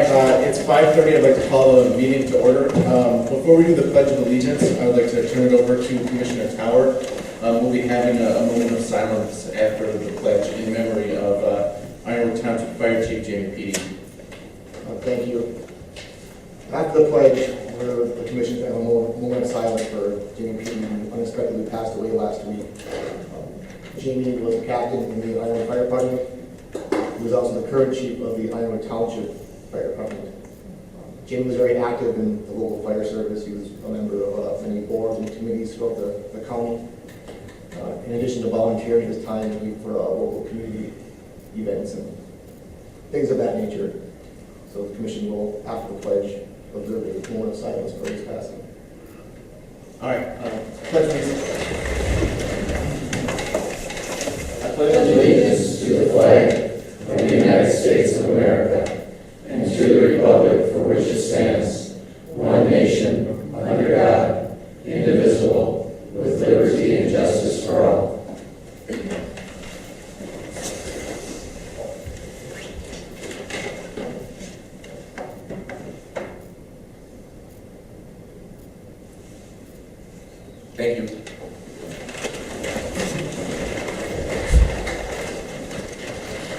right, it's 5:30. I'd like to call the meeting to order. Before we do the Pledge of Allegiance, I would like to turn it over to Commissioner Tower. We'll be having a moment of silence after the pledge in memory of Ironwood Township Fire Chief Jamie Peaty. Thank you. After the pledge, the commission have a moment of silence for Jamie Peaty, who unexpectedly passed away last week. Jamie was a captain in the Ironwood Fire Department. He was also the current chief of the Ironwood Township Fire Department. Jamie was very active in the local fire service. He was a member of many boards and committees throughout the county. In addition to volunteering his time for local community events and things of that nature. So the commission will, after the pledge, observe a moment of silence for his passing. All right, pledge please. I pledge allegiance to the flag of the United States of America and to the republic for which it stands, one nation, under God, indivisible, with liberty and justice for all. Thank you.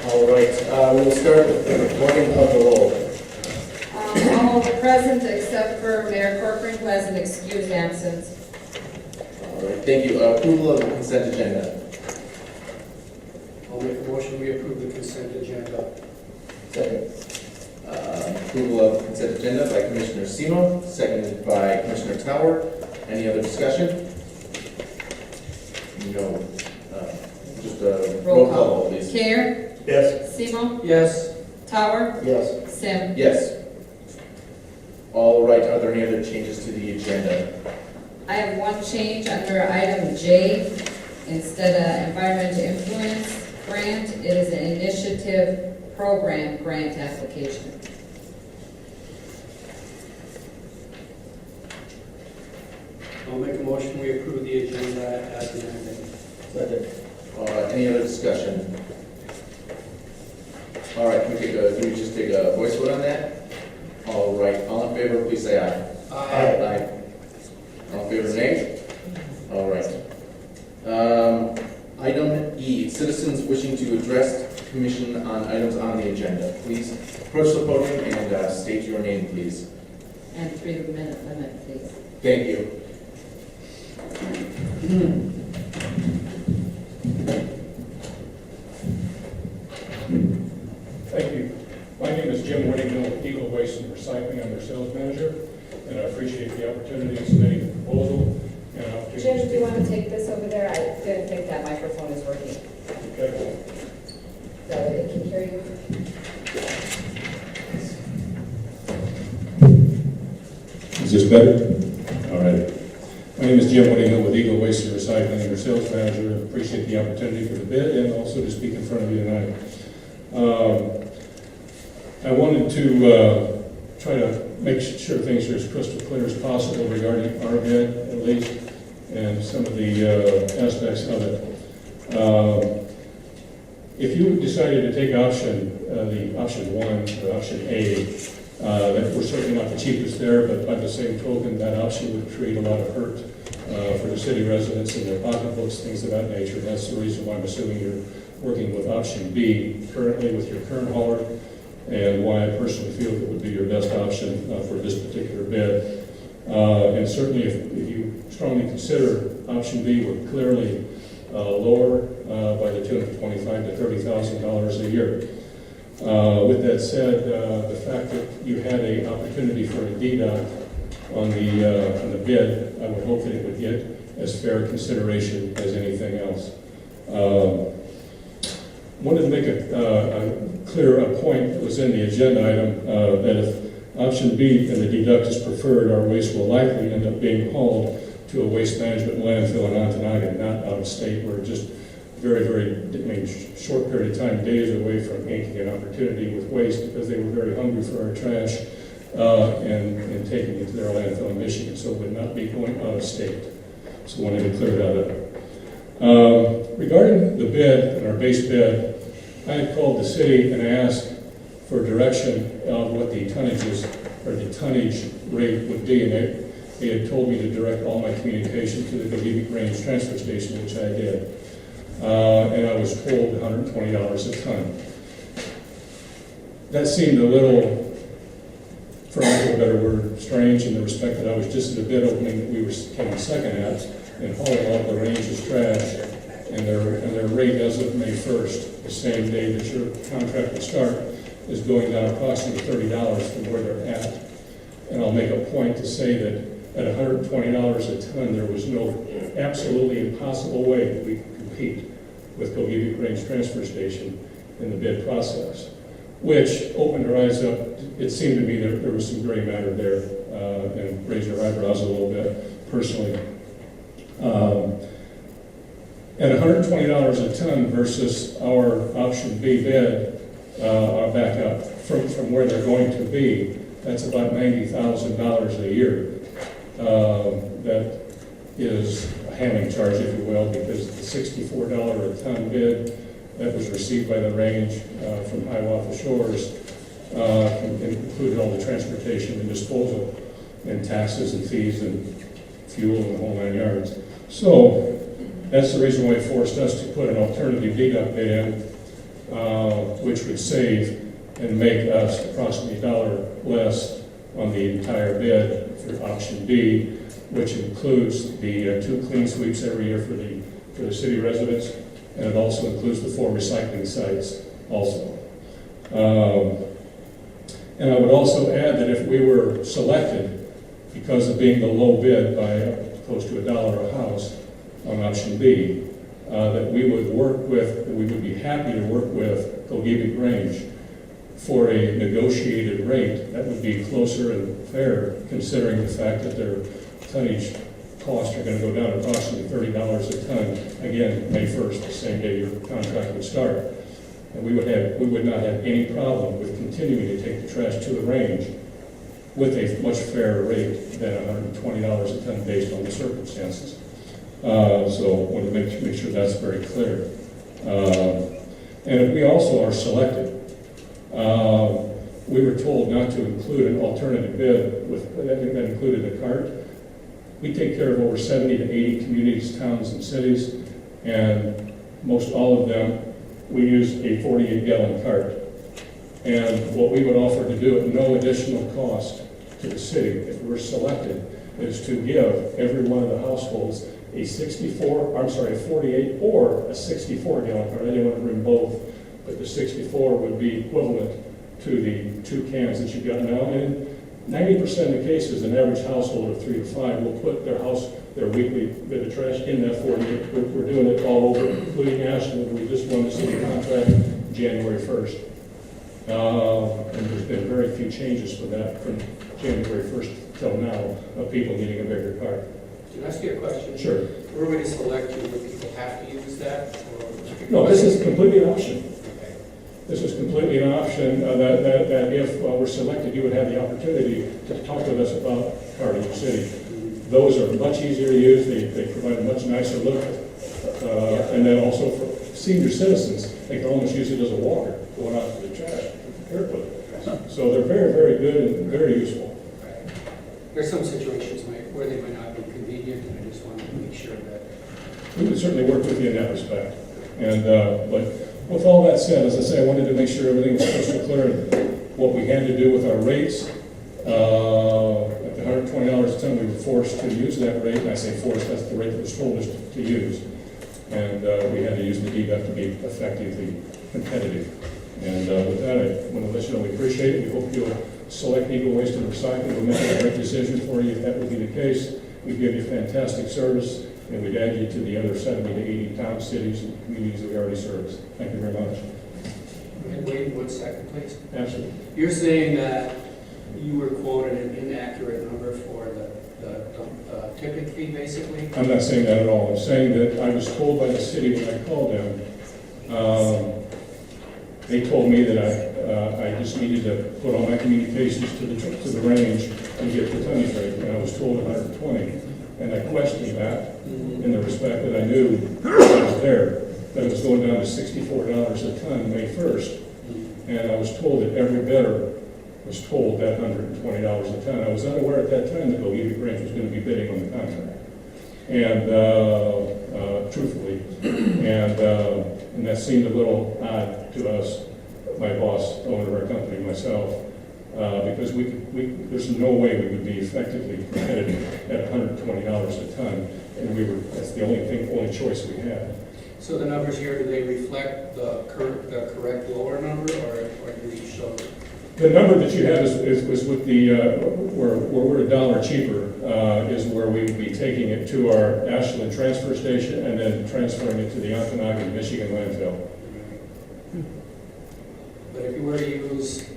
All right, we will start with the recording of the roll. All present except for Mayor Corcoran, who has an excused absence. All right, thank you. Approval of the consent agenda. I'll make a motion, we approve the consent agenda. Second. Approval of the consent agenda by Commissioner Simo, seconded by Commissioner Tower. Any other discussion? No. Just a roll call, please. Care, Yes. Simo, Yes. Tower, Yes. Sim. Yes. All right, are there any other changes to the agenda? I have one change under item J. Instead of environmental influence grant, it is an initiative program grant application. I'll make a motion, we approve the agenda as amended. Second. Any other discussion? All right, can we just take a voice vote on that? All right, all in favor, please say aye. Aye. All in favor, nay? All right. Item E, citizens wishing to address the commission on items on the agenda. Please approach the podium and state your name, please. And 3-minute limit, please. Thank you. Thank you. My name is Jim Whittington with Eagle Waste and Recycling. I'm their sales manager, and I appreciate the opportunity of submitting the proposal. And Jim, do you want to take this over there? I didn't think that microphone is working. Okay. So they can hear you. Is this better? All right. My name is Jim Whittington with Eagle Waste and Recycling. I'm their sales manager. I appreciate the opportunity for the bid and also to speak in front of you tonight. I wanted to try to make sure things are as crystal clear as possible regarding our bid, at least, and some of the aspects of it. If you decided to take the option one, or option A, that we're certainly not the cheapest there, but by the same token, that option would create a lot of hurt for the city residents and their pocketbooks, things of that nature. That's the reason why I'm assuming you're working with option B currently with your current hauler, and why I personally feel it would be your best option for this particular bid. And certainly if you strongly consider option B, we're clearly lower by the tune of $25,000 to $30,000 a year. With that said, the fact that you had an opportunity for a deduct on the bid, I would hope that it would get as fair consideration as anything else. Wanted to make a clear point that was in the agenda item that if option B and the deduct is preferred, our waste will likely end up being hauled to a waste management landfill in Ontonagon, not out of state. We're just very short period of time, days away from making an opportunity with waste because they were very hungry for our trash and taking it to their landfill in Michigan, so it would not be going out of state. So I wanted to clear that up. Regarding the bid and our base bid, I had called the city and asked for direction of what the tonnages, or the tonnage rate would be, and they had told me to direct all my communication to the Bohemian Range Transfer Station, which I did. And I was told $120 a ton. That seemed a little, for lack of a better word, strange in the respect that I was just at a bid opening that we were came second at, and hauling all the range's trash, and their rate as of May 1st, the same day that your contract would start, is going down approximately $30 from where they're at. And I'll make a point to say that at $120 a ton, there was no absolutely impossible way that we could compete with Cohesive Range Transfer Station in the bid process, which opened our eyes up. It seemed to me that there was some gray matter there, and raised our eyebrows a little bit personally. At $120 a ton versus our option B bid, our backup from where they're going to be, that's about $90,000 a year. That is a handling charge, if you will, because the $64 a ton bid that was received by the range from Hiawatha Shores included all the transportation and disposal and taxes and fees and fuel and the whole 9 yards. So that's the reason why it forced us to put an alternative deduct bid in, which would save and make us approximately $1 less on the entire bid for option B, which includes the 2 clean sweeps every year for the city residents, and it also includes the 4 recycling sites also. And I would also add that if we were selected, because of being the low bid by close to $1 a house on option B, that we would be happy to work with Cohesive Range for a negotiated rate that would be closer and fair, considering the fact that their tonnage costs are going to go down approximately $30 a ton, again, May 1st, the same day your contract would start. And we would not have any problem with continuing to take the trash to the range with a much fairer rate than $120 a ton based on the circumstances. So I want to make sure that's very clear. And if we also are selected, we were told not to include an alternative bid that included a cart. We take care of over 70 to 80 communities, towns, and cities, and most all of them, we use a 48-gallon cart. And what we would offer to do at no additional cost to the city, if we're selected, is to give every one of the households a 48 or a 64-gallon cart. I didn't want to bring both, but the 64 would be equivalent to the 2 cans that you've got now. And 90% of the cases, an average household of 3 to 5 will put their weekly bit of trash in that 48. We're doing it all over, including Ashland. We just won the city contract January 1st. And there's been very few changes from January 1st till now of people needing a bigger cart. Can I ask you a question? Sure. Were we to select you, would people have to use that? No, this is completely an option. Okay. This is completely an option that if we're selected, you would have the opportunity to talk with us about Carter City. Those are much easier to use. They provide a much nicer look. And then also for senior citizens, they can almost use it as a walker going out to the trash. So they're very, very good and very useful. Right. There's some situations where they might not be convenient, and I just wanted to make sure that. We would certainly work with you in that respect. And but with all that said, as I say, I wanted to make sure everything was crystal clear. What we had to do with our rates, at the $120 a ton, we were forced to use that rate. And I say forced, that's the rate that was told us to use. And we had to use the deduct to be effectively competitive. And with that, I want to let you know we appreciate it. We hope you'll select Eagle Waste and Recycling. We'll make a great decision for you if that would be the case. We give you fantastic service, and we'd add you to the other 70 to 80 towns, cities, and communities that we already service. Thank you very much. And wait 1 second, please. Absolutely. You're saying that you were quoted an inaccurate number for the tipping fee, basically? I'm not saying that at all. I'm saying that I was told by the city when I called them, they told me that I just needed to put all my communications to the range and get the tonnage rate, and I was told 120. And I questioned that in the respect that I knew it was there, that it was going down to $64 a ton May 1st. And I was told that every bidder was told that $120 a ton. I was unaware at that time that Goliad Grange was going to be bidding on the contract, and truthfully, and that seemed a little odd to us, my boss, the owner of our company, myself, because there's no way we would be effectively competitive at $120 a ton, and that's the only choice we had. So the numbers here, do they reflect the correct lower number, or do you show? The number that you have is with the, where we're $1 cheaper, is where we would be taking it to our Ashland transfer station and then transferring it to the Ontonagon, Michigan landfill. But if you were to use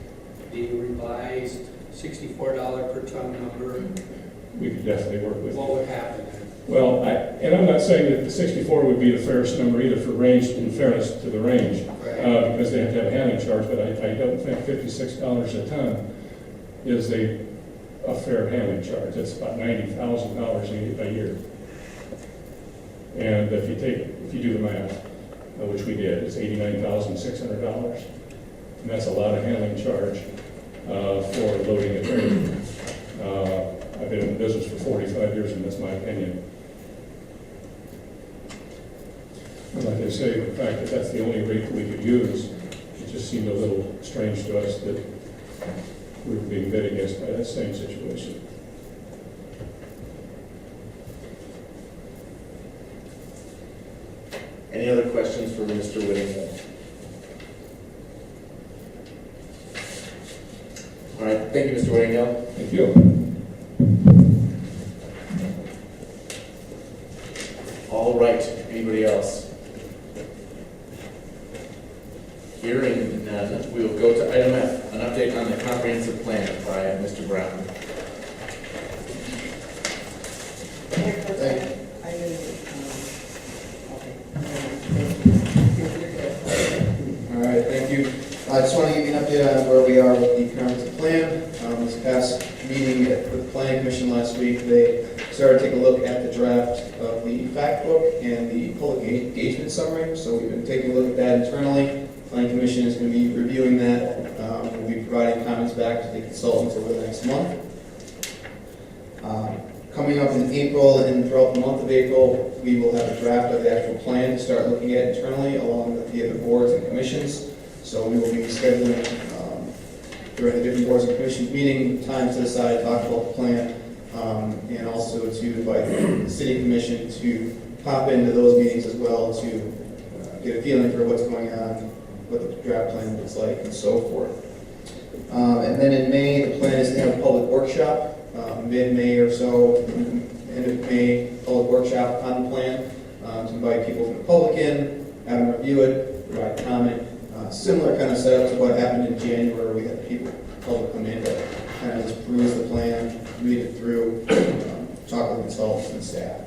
the revised $64 per ton number, We could definitely work with what it. would happen then? Well, and I'm not saying that the 64 would be the fairest number either for range, in fairness to the range, because they have to have a handling charge, but I don't think $56 a ton is a fair handling charge. It's about $90,000 a year. And if you do the math, which we did, it's $89,600. And that's a lot of handling charge for loading a trailer. I've been in the business for 45 years, and that's my opinion. And like I say, the fact that that's the only rate that we could use, it just seemed a little strange to us that we were being bid against by that same situation. Any other questions for Mr. Whittingham? All right, thank you, Mr. Whittingham. Thank you. All right, anybody else? Hearing none, we will go to item F, an update on the comprehensive plan by Mr. Brown. All right, thank you. I just want to give you an update on where we are with the comprehensive plan. This past meeting with the planning commission last week, they started to take a look at the draft of the fact book and the public engagement summary. So we've been taking a look at that internally. Planning commission is going to be reviewing that. We'll be providing comments back to the consultants over the next month. Coming up in April and throughout the month of April, we will have a draft of the actual plan to start looking at internally along with the other boards and commissions. So we will be scheduling during the different boards and commissions meeting times to decide, talk about the plan, and also to invite the city commission to pop into those meetings as well to get a feeling for what's going on, what the draft plan looks like, and so forth. And then in May, the plan is to have a public workshop, mid-May or so, end of May, public workshop on the plan, to invite people from the public in, have them review it, provide comment. Similar kind of setup to what happened in January. We had people, public come in to kind of just peruse the plan, read it through, talk with consultants and staff.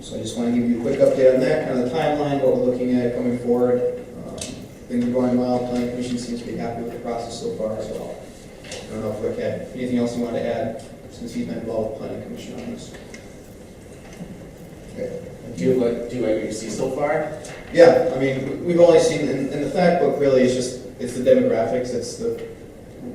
So I just want to give you a quick update on that, kind of the timeline, what we're looking at coming forward. Things are going well. Planning Commission seems to be happy with the process so far as well. I don't know if Rick had anything else you want to add since he's been involved with Planning Commission on this. Okay. Do you like what you see so far? Yeah, I mean, we've only seen, in the fact book really, it's the demographics, it's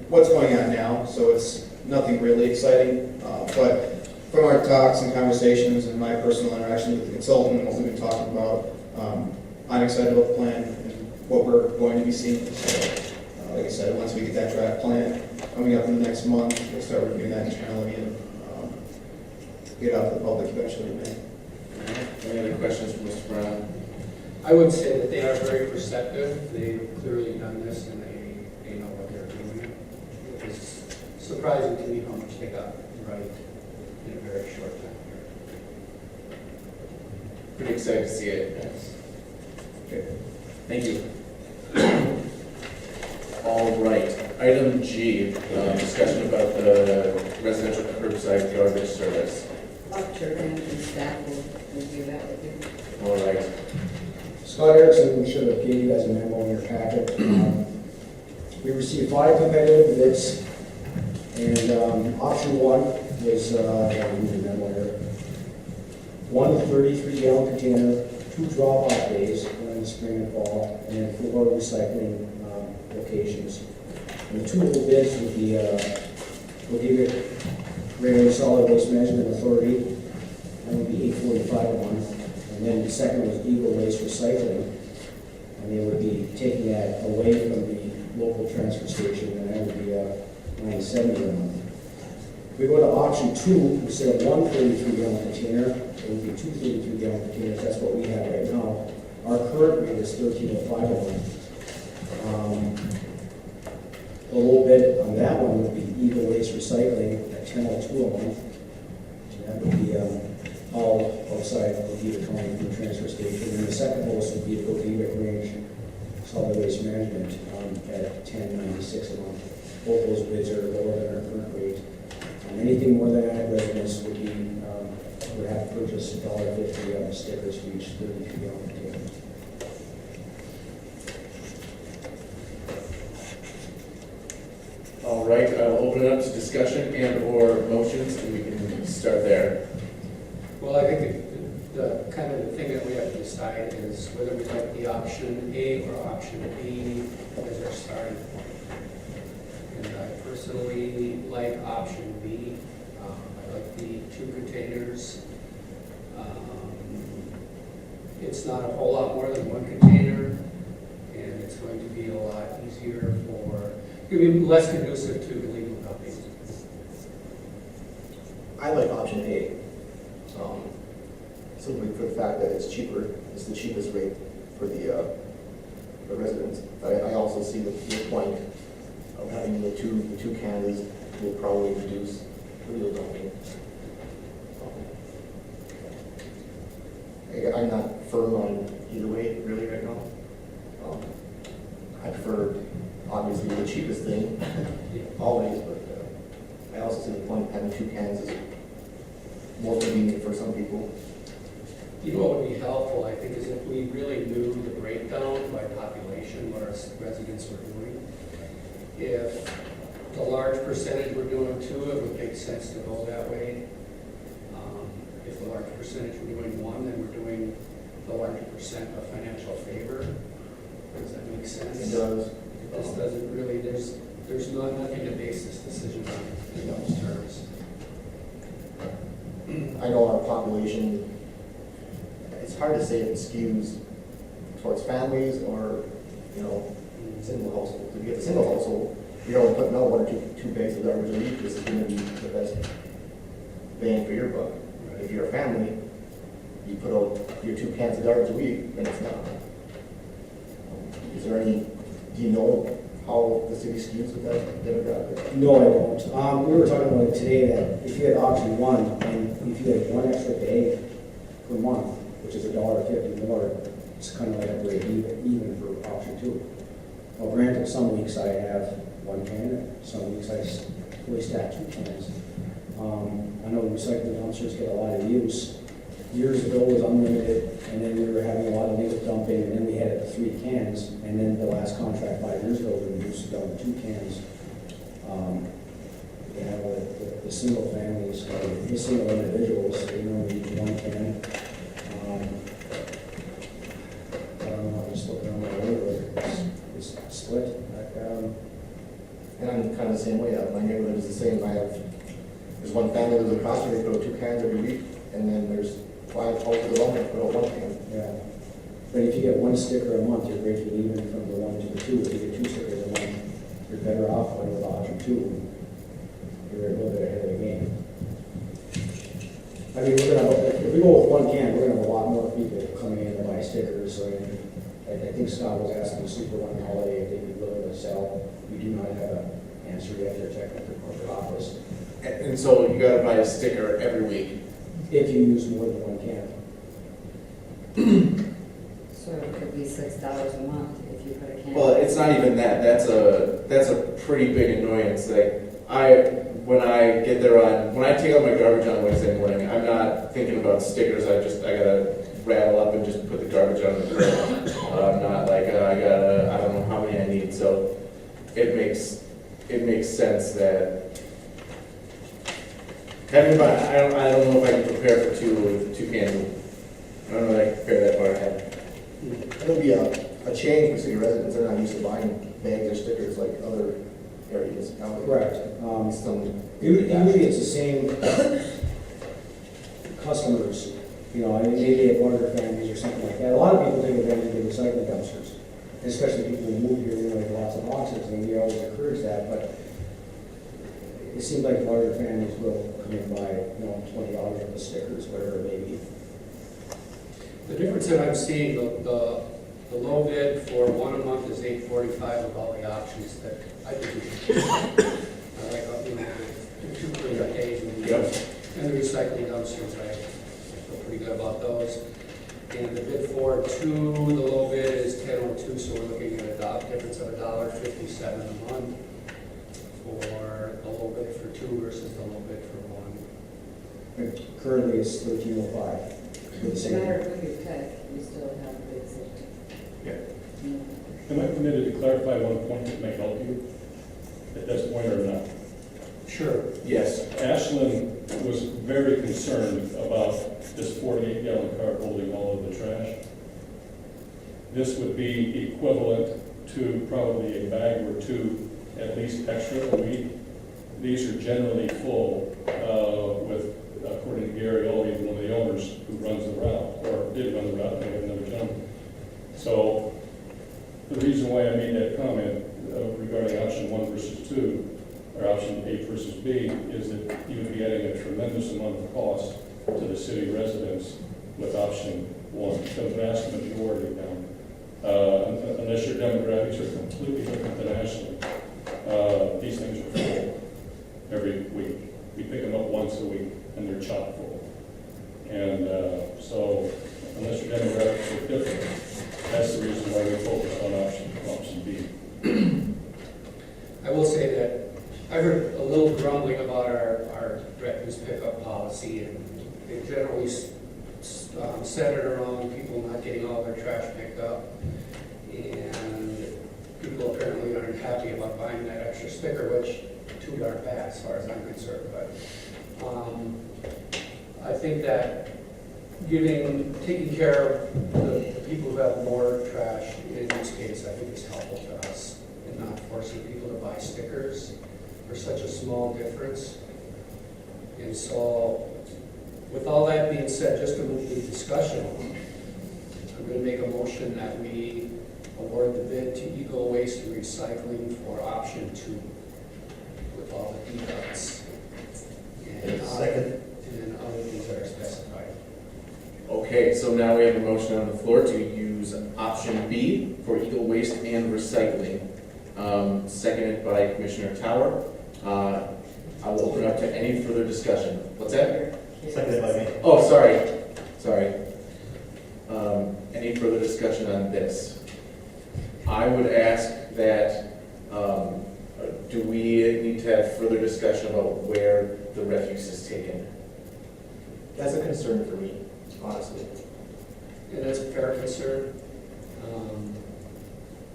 what's going on now, so it's nothing really exciting. But from our talks and conversations and my personal interaction with the consultant and what we've been talking about, I'm excited about the plan and what we're going to be seeing. So, like I said, once we get that draft plan coming up in the next month, we'll start reviewing that internally and get out to the public eventually in May. Any other questions for Mr. Brown? I would say that they are very perceptive. They've clearly done this, and they know what they're doing. It's surprising to me how much they got right in a very short time here. Pretty excited to see it. Yes. Okay. Thank you. All right. Item G, discussion about the residential curbside garbage service. Dr. and staff will review that with you. All right. Scott Erickson should have gave you guys a memo in your packet. We received 5 competitive bids, and option 1 was, I'll read the memo here. 1 33-gallon container, 2 drop-off days, one in the spring and fall, and 4 recycling locations. And the two little bids would be, we'll give it regular solid waste management authority, that would be $845 a month. And then the second was Eagle Waste Recycling, and they would be taking that away from the local transfer station, and that would be $970 a month. If we go to option 2, instead of one 33-gallon container, it would be two 33-gallon containers. That's what we have right now. Our current rate is $13.05 a month. The low bid on that one would be Eagle Waste Recycling at $10.02 a month. And that would be all outside of Gothiva County from the transfer station. And the second lowest would be the Gothiva Range Solid Waste Management at $10.96 a month. Both those bids are lower than our current rate. Anything more than that, residents would have to purchase $1.50 stickers for each 33-gallon container. All right, I'll open it up to discussion and/or motions, and we can start there. Well, I think the kind of the thing that we have to decide is whether we like the option A or option B as our starting point. And I personally like option B. I like the 2 containers. It's not a whole lot more than 1 container, and it's going to be a lot easier for, it will be less conducive to illegal dumping. I like option A, simply for the fact that it's cheaper, it's the cheapest rate for the residents. I also see the point of having the two cans will probably reduce illegal dumping. I'm not firm on either way really right now. I prefer obviously the cheapest thing always, but I also see the point of having 2 cans is more convenient for some people. You know what would be helpful, I think, is if we really knew the breakdown by population, what our residents were doing. If the large percentage were doing 2, it would make sense to go that way. If the large percentage were doing 1, then we're doing the larger percent of financial favor. Does that make sense? It does. It just doesn't really, there's nothing to base this decision on in those terms. I know our population, it's hard to say if it skews towards families or, single households. If you get a single household, you're only putting out 1 or 2 bags of garbage a week. This is going to be the best bang for your buck. If you're a family, you put out your 2 cans of garbage a week, then it's not. Is there any, do you know how the city skews with that demographic? No, I don't. We were talking about it today that if you had option 1, and if you had 1 extra bag per month, which is $1.50 more, it's kind of like a break even for option 2. Well, granted, some weeks I have 1 can, some weeks I fully stack 2 cans. I know recycling dumpsters get a lot of use. Years ago it was unlimited, and then we were having a lot of legal dumping, and then we had it to 3 cans, and then the last contract 5 years ago, we reduced it down to 2 cans. The single families, the single individuals, they normally use 1 can. I don't know, I'm just looking on my order, it's split. And I'm kind of the same way. My neighborhood is the same. There's 1 family that lives across the street, they put out 2 cans every week, and then there's 5 houses alone that put out 1 can. Yeah, but if you get 1 sticker a month, you're breaking even from the 1 to the 2. If you get 2 stickers a month, you're better off going with option 2. You're a little bit ahead of the game. I mean, if we go with 1 can, we're gonna have a lot more people coming in to buy stickers. So I think Scott was asking Super One Holiday if they'd be willing to sell. We do not have an answer yet. They're checking with the corporate office. And so you gotta buy a sticker every week. If you use more than 1 can. So it could be $6 a month if you put a can. Well, it's not even that. That's a pretty big annoyance. Like when I get there when I take out my garbage on Wednesday morning, I'm not thinking about stickers. I gotta rattle up and just put the garbage on the grill. I'm not like I don't know how many I need. So it makes sense that having I don't know if I can prepare for 2 cans. I don't know if I can prepare that far ahead. It'll be a change for city residents. They're not used to buying bags or stickers like other areas. Correct. Some. Usually it's the same customers, you know, I mean, maybe they have larger families or something like that. A lot of people take advantage of the recycling dumpsters, especially people who move here, you know, with lots of boxes, and we always encourage that, but it seems like larger families will come in and buy, you know, $20 worth of stickers, whatever it may be. The difference that I'm seeing, the low bid for one a month is $8.45 with all the options that I think we should. I like, you know, the 2 cleanup days and the recycling dumpsters, I feel pretty good about those. And the bid for 2, the low bid is $10.02, so we're looking at a difference of $1.57 a month for the low bid for 2 versus the low bid for 1. And currently it's $13.05. No matter who you pick, you still have a big system. Am I permitted to clarify one point that may help you at this point or not? Sure. Yes. Ashland was very concerned about this 48-gallon cart holding all of the trash. This would be equivalent to probably a bag or 2 at least extra a week. These are generally full with, according to Gary Olney, one of the owners who runs the route, or did run the route, we have another gentleman. So the reason why I made that comment regarding option 1 versus 2, or option A versus B, is that you would be adding a tremendous amount of cost to the city residents with option 1, the vast majority of them. Unless your demographics are completely different than Ashland, these things are full every week. We pick them up once a week, and they're chock full. And so, unless your demographics are different, that's the reason why we focus on option B. I will say that I heard a little grumbling about our refuse pickup policy, and it generally centered around people not getting all their trash picked up. And people apparently aren't happy about buying that extra sticker, which 2 aren't bad as far as I'm concerned. But I think that taking care of the people who have more trash in this case, I think is helpful to us, and not forcing people to buy stickers for such a small difference. And so, with all that being said, just to move the discussion, I'm going to make a motion that we award the bid to Eagle Waste and Recycling for option 2 with all the deducts. And other things that are specified. Okay, so now we have a motion on the floor to use option B for Eagle Waste and Recycling, seconded by Commissioner Tower. I will open up to any further discussion. What's that? Seconded by me. Oh, sorry. Any further discussion on this? I would ask that, do we need to have further discussion about where the refuse is taken? That's a concern for me, honestly. And that's a fair concern.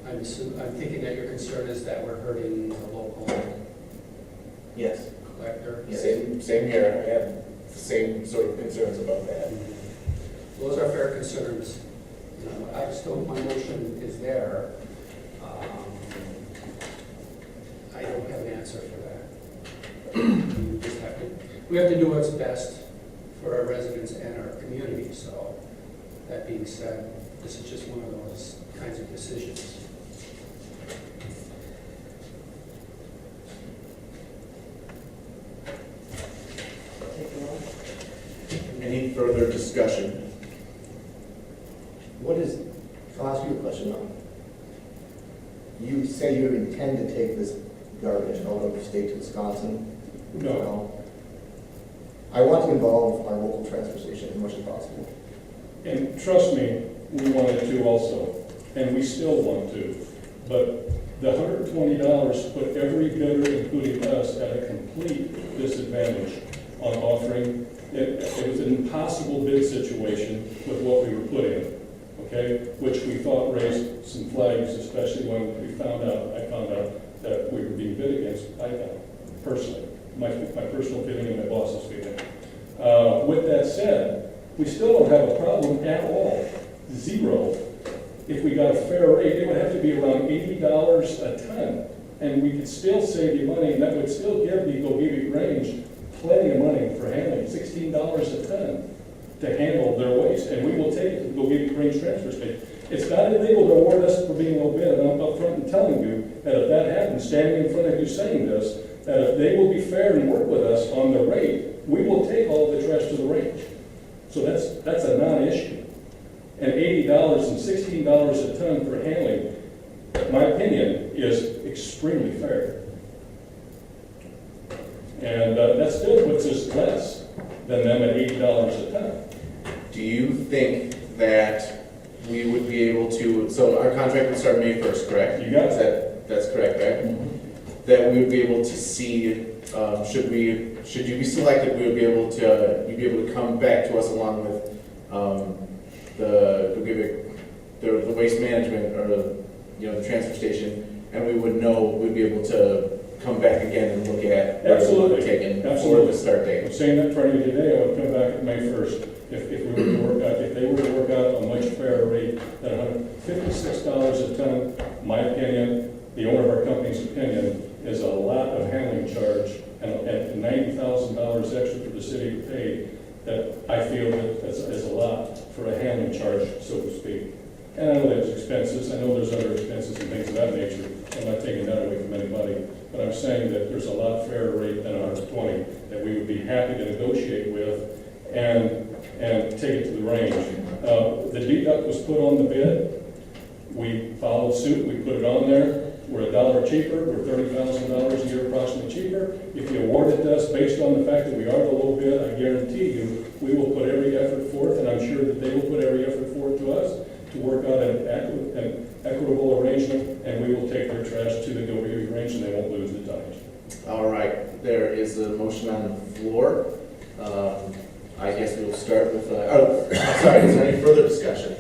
I'm thinking that your concern is that we're hurting the local Yes. collector. Same here. I have the same sort of concerns about that. Those are fair concerns. I just don't, my motion is there. I don't have an answer for that. We have to do what's best for our residents and our community. So that being said, this is just one of those kinds of decisions. Any further discussion? I'll ask you a question now. You say you intend to take this garbage out of state to Wisconsin? No. I want to involve our local transfer station as much as possible. And trust me, we wanted to also, and we still want to. But the $120 put every bidder, including us, at a complete disadvantage on offering. It was an impossible bid situation with what we were put in, okay? Which we thought raised some flags, especially when I found out that we were being bid against, I thought, personally. My personal feeling and my boss's feeling. With that said, we still don't have a problem at all, zero. If we got a fair rate, it would have to be around $80 a ton and we could still save you money, and that would still give the Gogebic Range plenty of money for handling, $16 a ton to handle their waste, and we will take it to the Gogebic Range Transfer Station. It's not illegal to award us for being low bid, and I'm up front and telling you that if that happens, standing in front of you saying this, that if they will be fair and work with us on the rate, we will take all the trash to the range. So that's a non-issue. And $80 and $16 a ton for handling, my opinion, is extremely fair. And that still puts us less than them at $80 a ton. Do you think that we would be able to, so our contract would start May 1st, correct? You got it. That's correct, right? That we would be able to see, should you be selected, we would be able to, you'd be able to come back to us along with the waste management or the transfer station, and we would know, we'd be able to come back again and look at what Absolutely. we're taking for Absolutely. the start date. I'm saying that in front of you today, I would come back at May 1st. If we were to work out, if they were to work out a much fairer rate than $156 a ton, my opinion, the owner of our company's opinion, is a lot of handling charge and $90,000 extra for the city to pay, that I feel that is a lot for a handling charge, so to speak. And I know there's expenses, I know there's other expenses and things of that nature. I'm not taking that away from anybody, but I'm saying that there's a lot fairer rate than 120 that we would be happy to negotiate with and take it to the range. The deduct was put on the bid. We followed suit, we put it on there. We're $1 cheaper, we're $30,000 a year approximately cheaper. If you award it to us based on the fact that we are the low bid, I guarantee you, we will put every effort forth, and I'm sure that they will put every effort forth to us to work out an equitable arrangement, and we will take their trash to the Gogebic Range, and they won't lose the tonnage. All right, there is a motion on the floor. I guess we'll start with, sorry, is there any further discussion?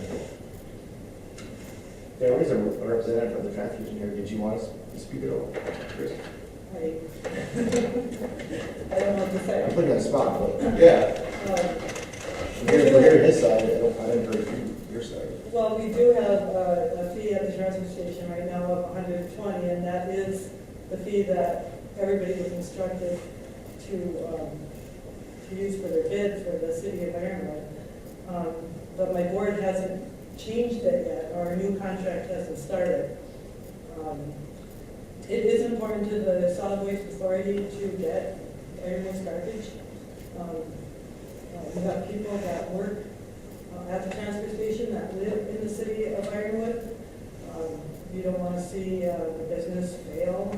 There is a representative from the transfer station here. Did you want us to speak at all? Chris? I don't know what to I'm say. putting you on the spot, but Yeah. we're hearing his side. I didn't hear your side. Well, we do have a fee at the transfer station right now of 120, and that is the fee that everybody was instructed to use for their bid for the city of Ironwood. But my board hasn't changed it yet. Our new contract hasn't started. It is important to the solid waste authority to get Ironwood's garbage. We have people that work at the transfer station that live in the city of Ironwood. You don't want to see the business fail.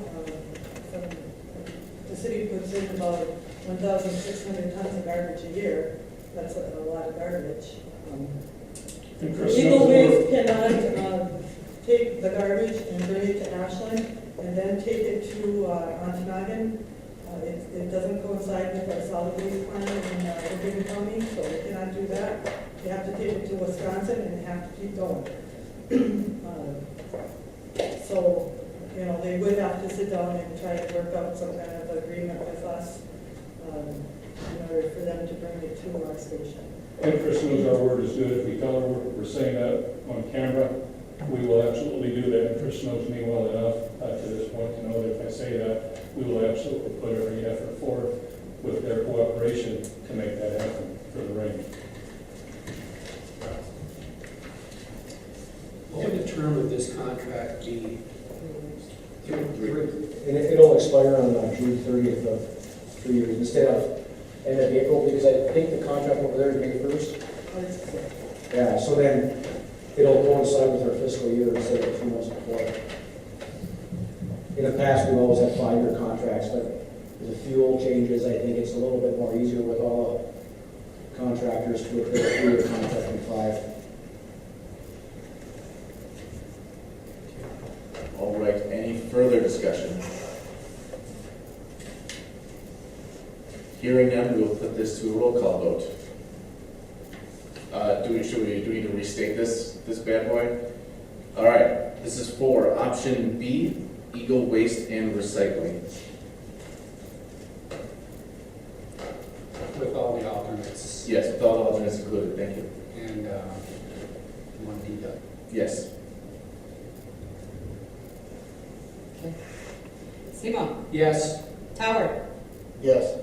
The city puts in about 1,600 tons of garbage a year. That's a lot of garbage. And Chris Eagle knows Waste cannot take the garbage and bring it to Ashland and then take it to Ontonagon. It doesn't coincide with our solid waste plan in Virginia County, so we cannot do that. You have to take it to Wisconsin and have to keep going. So, they would have to sit down and try to work out some kind of agreement with us in order for them to bring it to our station. And Chris knows our word is good. If we tell her we're saying that on camera, we will absolutely do that. And Chris knows me well enough to this point to know that if I say that, we will absolutely put every effort forth with their cooperation to make that happen for the range. What would the term of this contract be? And it'll expire on June 30th of 3 years instead of end of April, because I think the contract over there is May 1st. Yeah, so then it'll coincide with our fiscal year instead of 2 months before. In the past, we've always had 5-year contracts, but with the fuel changes, I think it's a little bit more easier with all the contractors to put a 3-year contract in 5. All right, any further discussion? Hearing none, we will put this to a roll call vote. Do we need to restate this bad boy? All right, this is for option B, Eagle Waste and Recycling. With all the alternates Yes, with all the alternates included, thank you. and one deduct. Yes. Yes. Tower. Yes.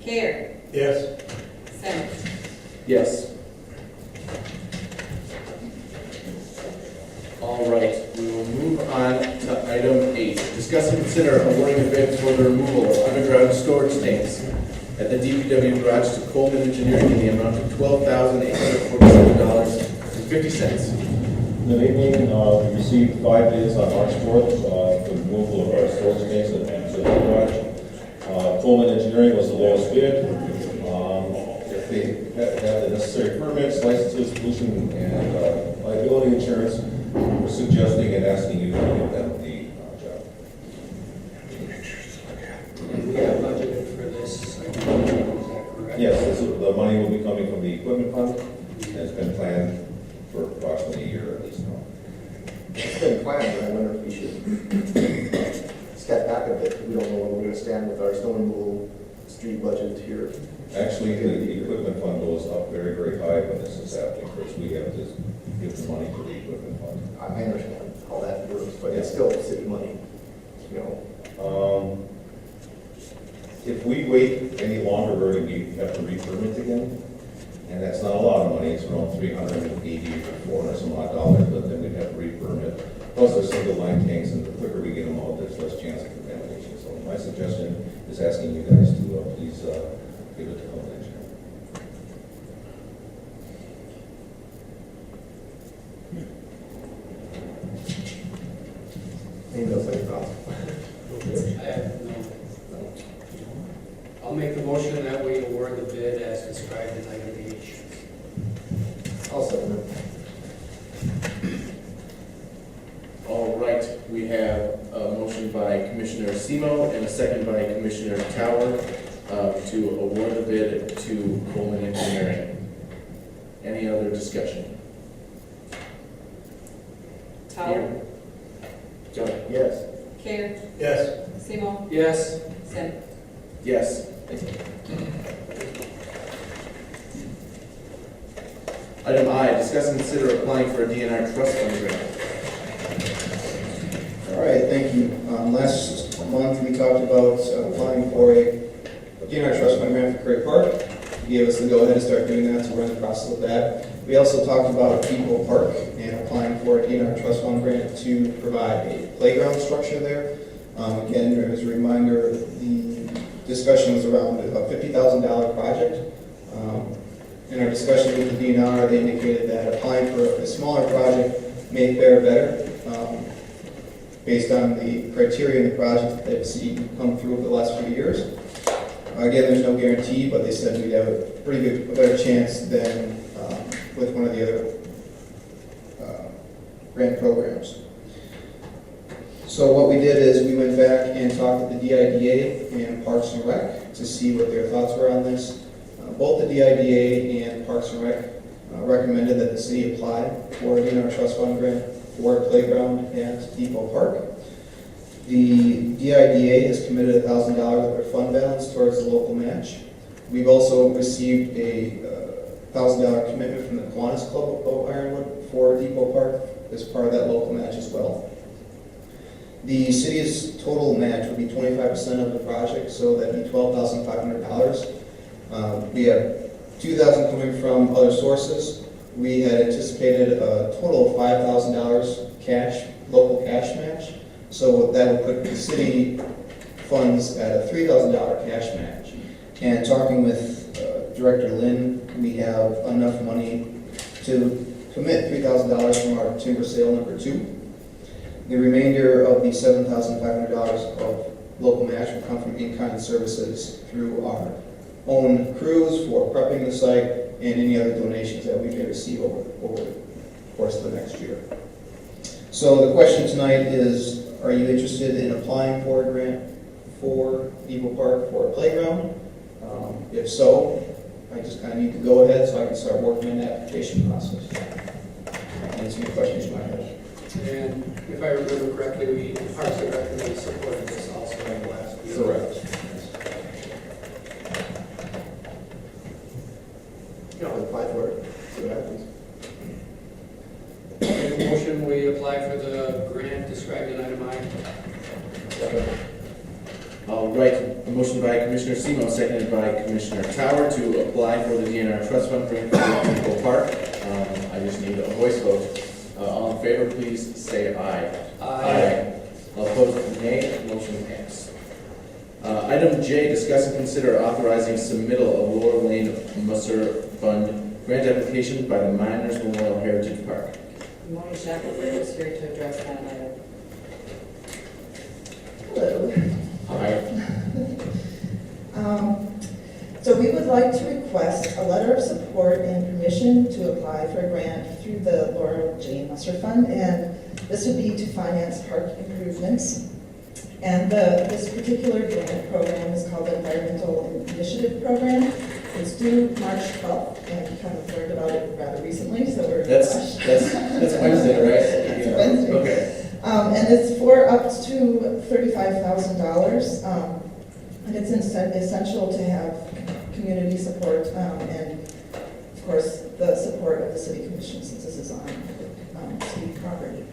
Care. Yes. Center. Yes. All right, we will move on to item 8. Discuss and consider awarding a bid for the removal of underground storage tanks at the DPW garage to Coleman Engineering in the amount of $12,847.50. Good evening. We received 5 bids on March 4th for the removal of our storage tanks at the garage. Coleman Engineering was the lowest bid. If they have the necessary permits, licenses, pollution, and liability insurance, we're suggesting and asking you to give them the job. And we have budgeted for this, is that correct? Yes, the money will be coming from the equipment fund, and it's been planned for approximately a year at least now. It's been planned, but I wonder if we should step back a bit. We don't know where we're going to stand with our snow removal street budget here. Actually, the equipment fund goes up very, very high when this is happening, because we have to give the money to the equipment fund. I understand how that works, but it's still city money, you know. If we wait any longer, we're going to have to re-permit again, and that's not a lot of money. It's around $380 or $400 some odd dollars, but then we'd have to re-permit. Plus, there's single line tanks, and the quicker we get them out, there's less chance of contamination. So my suggestion is asking you guys to please give it to Comm Engineering. Maybe those things off. I have no. I'll make the motion that we award the bid as described in item H. I'll second it. All right, we have a motion by Commissioner Semo and a second by Commissioner Tower to award the bid to Coleman Engineering. Any other discussion? Tower. John? Yes. Care. Yes. Seymour. Yes. Center. Yes. Item I, discuss and consider applying for a DNR trust fund grant. All right, thank you. Last month, we talked about applying for a DNR trust fund grant for Curry Park. He gave us the go-ahead to start doing that, so we're in the process of that. We also talked about Depot Park and applying for a DNR trust fund grant to provide a playground structure there. Again, as a reminder, the discussion was around a $50,000 project. In our discussion with the DNR, they indicated that applying for a smaller project may fare better based on the criteria in the project that they've seen come through over the last few years. Again, there's no guarantee, but they said we'd have a better chance than with one of the other grant programs. So what we did is we went back and talked with the DIDA and Parks and Rec to see what their thoughts were on this. Both the DIDA and Parks and Rec recommended that the city apply for a DNR trust fund grant for a playground at Depot Park. The DIDA has committed $1,000 of their fund balance towards the local match. We've also received a $1,000 commitment from the Kiwanis Club of Ironwood for Depot Park as part of that local match as well. The city's total match would be 25% of the project, so that'd be $12,500. We have $2,000 coming from other sources. We had anticipated a total of $5,000 cash, local cash match. So that would put the city funds at a $3,000 cash match. And talking with Director Lynn, we have enough money to commit $3,000 from our timber sale number 2. The remainder of the $7,500 of local match will come from in-kind services through our own crews for prepping the site and any other donations that we may receive over the course of the next year. So the question tonight is, are you interested in applying for a grant for Depot Park for a playground? If so, I just kind of need to go ahead so I can start working on the application process. Answer any questions you might have. And if I remember correctly, we Parks and Rec supported this also in the last year. Correct. Yeah, I'll apply for it, see what happens. Make a motion, we apply for the grant described in item I. Second. Motion by Commissioner Semo, seconded by Commissioner Tower to apply for the DNR Trust Fund grant for Pinnacle Park. I just need a voice vote. All in favor, please say aye. All opposed, nay. Motion passed. Item J, discuss and consider authorizing submittal of Lower Lane Musser Fund grant application by the Miners Memorial Heritage Park. Moni Shackelford is here to address that item. Hello. Aye. So we would like to request a letter of support and permission to apply for a grant through the Laura Jane Musser Fund, and this would be to finance park improvements. And this particular grant program is called the Environmental Initiative Program. It's due March 12th, and we kind of learned about it rather recently, so we're in a That's rush. Wednesday, right? It's Wednesday. Okay. And it's for up to $35,000. And it's essential to have community support and, of course, the support of the city commission since this is on city property.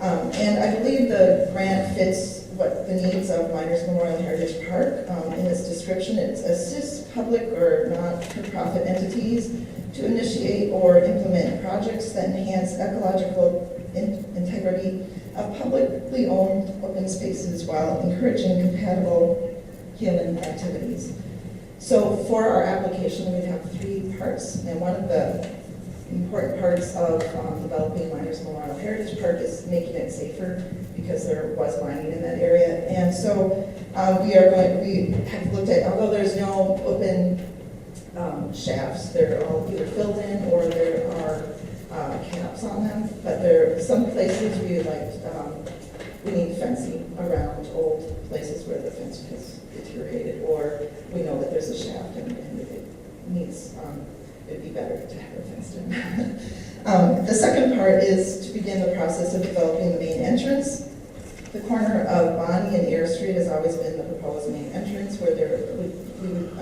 And I believe the grant fits what the needs of Miners Memorial Heritage Park. In its description, it assists public or not-for-profit entities to initiate or implement projects that enhance ecological integrity of publicly owned open spaces while encouraging compatible human activities. So for our application, we have 3 parts, and one of the important parts of developing Miners Memorial Heritage Park is making it safer because there was mining in that area. And so we have looked at, although there's no open shafts, they're all either filled in or there are caps on them, but there are some places we need fencing around old places where the fence has deteriorated, or we know that there's a shaft and it needs, it'd be better to have it fenced in. The second part is to begin the process of developing the main entrance. The corner of Bonnie and Air Street has always been the proposed main entrance where we would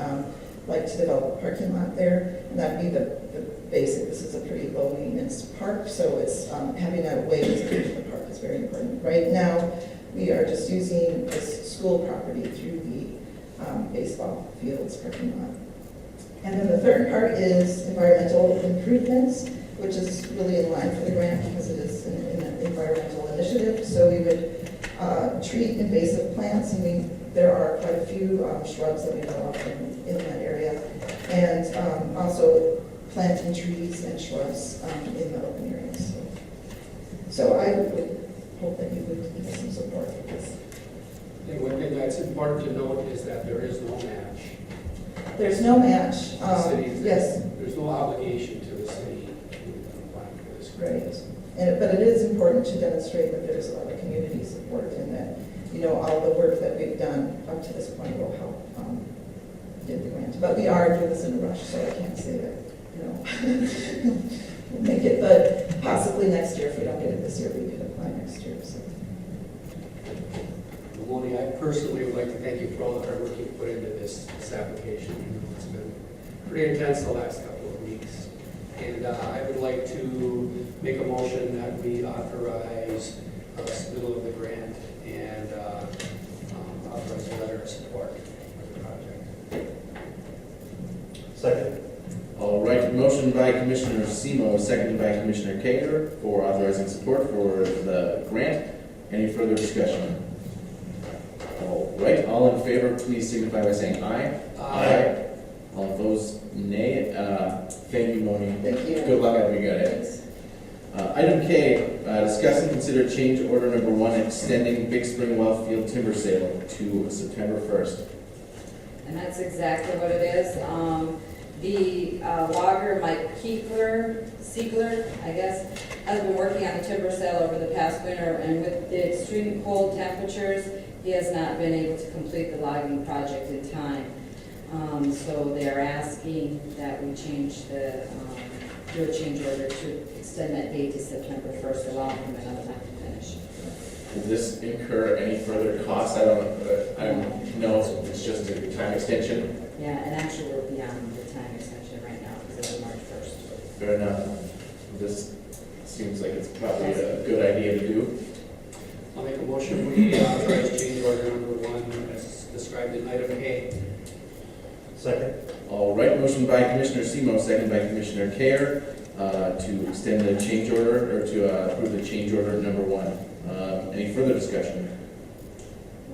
like to develop a parking lot there. And that'd be the basic. This is a pretty low maintenance park, so it's having a way to get to the park is very important. Right now, we are just using this school property through the baseball fields parking lot. And then the third part is environmental improvements, which is really in line for the grant because it is an environmental initiative. So we would treat invasive plants, and there are quite a few shrubs that we develop in that area, and also planting trees and shrubs in the open areas. So I would hope that you would give us some support for this. And one thing that's important to note is that there is no match. There's no match. The city, Yes. There's no obligation to the city to apply for this grant. Right. But it is important to demonstrate that there's a lot of community support and that, all the work that we've done up to this point will help get the grant. But we are doing this in a rush, so I can't say that, we'll make it, but possibly next year. If we don't get it this year, we could apply next year. So. Moni, I personally would like to thank you for all the hard work you put into this application. It's been pretty intense the last couple of weeks. And I would like to make a motion that we authorize submittal of the grant and authorize a letter of support for the project. Second. All right, motion by Commissioner Semo, seconded by Commissioner Cater for authorizing support for the grant. Any further discussion? All right, all in favor, please signify by saying aye. Aye. All opposed, nay. Thank you, Moni. Thank you. Good luck after we get it. Item K, discuss and consider change order number 1, extending Big Spring Wellfield timber sale to September 1st. And that's exactly what it is. The logger, Mike Siegler, I guess, has been working on the timber sale over the past winter, and with the extreme cold temperatures, he has not been able to complete the logging project in time. So they're asking that we change do a change order to extend that date to September 1st, allow him another time to finish. Does this incur any further costs? I don't know, it's just a time extension. Yeah, and actually we're beyond the time extension right now because of March 1st. Fair enough. This seems like it's probably a good idea to do. I'll make a motion, we authorize change order number 1 as described in item A. Second. All right, motion by Commissioner Semo, second by Commissioner Kare, to extend the change order, or to approve the change order number 1. Any further discussion?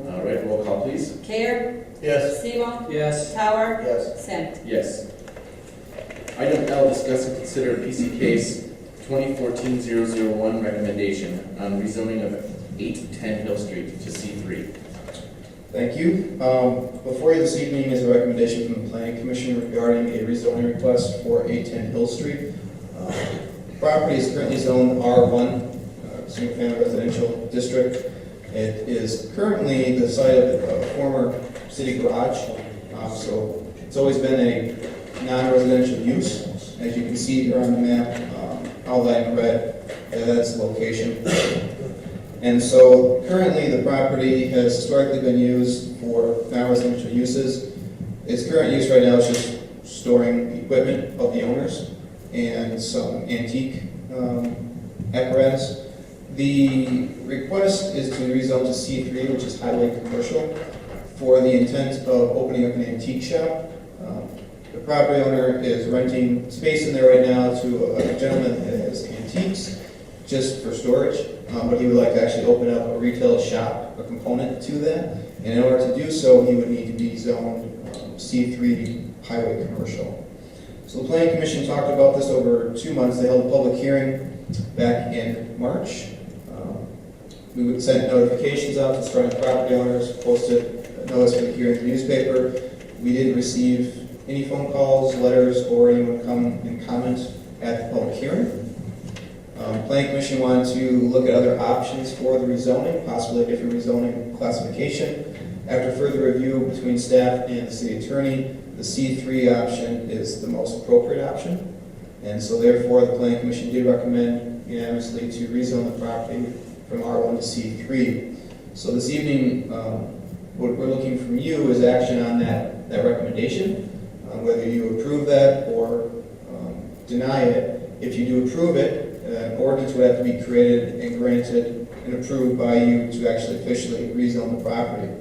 All right, roll call, please. Kare, Yes. Semo, Yes. Tower, Yes. Sim. Yes. Item L, discuss and consider PC case 2014-001 recommendation on rezoning of 810 Hill Street to C3. Thank you. Before you this evening is a recommendation from the Planning Commission regarding a rezoning request for 810 Hill Street. Property is currently zoned R1, single-family residential district. It is currently the site of a former city garage, so it's always been a non-residential use. As you can see here on the map, outlined in red, that's the location. And so currently the property has historically been used for non-residential uses. Its current use right now is just storing equipment of the owners and some antique apparatus. The request is to rezone to C3, which is highway commercial, for the intent of opening up an antique shop. The property owner is renting space in there right now to a gentleman that has antiques just for storage. But he would like to actually open up a retail shop, a component to that. And in order to do so, he would need to be zoned C3 highway commercial. So the Planning Commission talked about this over 2 months. They held a public hearing back in March. We would send notifications out to surrounding property owners, posted a notice for the hearing in the newspaper. We didn't receive any phone calls, letters, or anyone come and comment at the public hearing. Planning Commission wanted to look at other options for the rezoning, possibly a different rezoning classification. After further review between staff and the city attorney, the C3 option is the most appropriate option. And so therefore, the Planning Commission did recommend unanimously to rezone the property from R1 to C3. So this evening, what we're looking from you is action on that recommendation, whether you approve that or deny it. If you do approve it, an ordinance would have to be created and granted and approved by you to actually officially rezone the property.